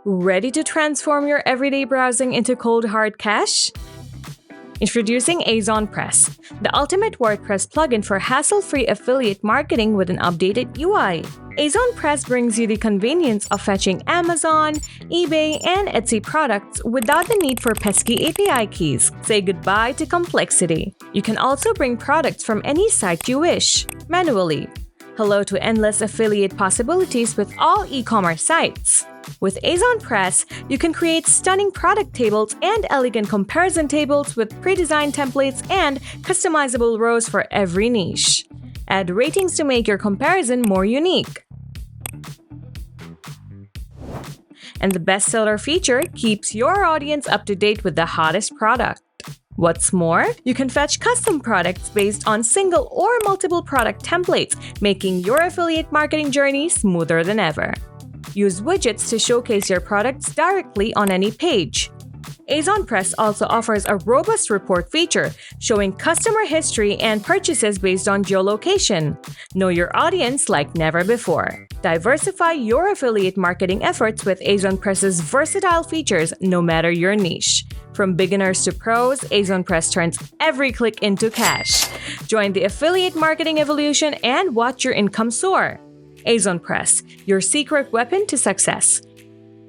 Ready to transform your everyday browsing into cold hard cash? Introducing AzonPress, the ultimate WordPress plugin for hassle-free affiliate marketing with an updated UI. AzonPress brings you the convenience of fetching Amazon, eBay, and Etsy products without the need for pesky API keys. Say goodbye to complexity. You can also bring products from any site you wish, manually. Hello to endless affiliate possibilities with all e-commerce sites. With AzonPress, you can create stunning product tables and elegant comparison tables with pre-designed templates and customizable rows for every niche. Add ratings to make your comparison more unique. And the bestseller feature keeps your audience up to date with the hottest product. What's more, you can fetch custom products based on single or multiple product templates, making your affiliate marketing journey smoother than ever. Use widgets to showcase your products directly on any page. AzonPress also offers a robust report feature, showing customer history and purchases based on geolocation. Know your audience like never before. Diversify your affiliate marketing efforts with AzonPress's versatile features, no matter your niche. From beginners to pros, AzonPress turns every click into cash. Join the affiliate marketing evolution and watch your income soar. AzonPress, your secret weapon to success.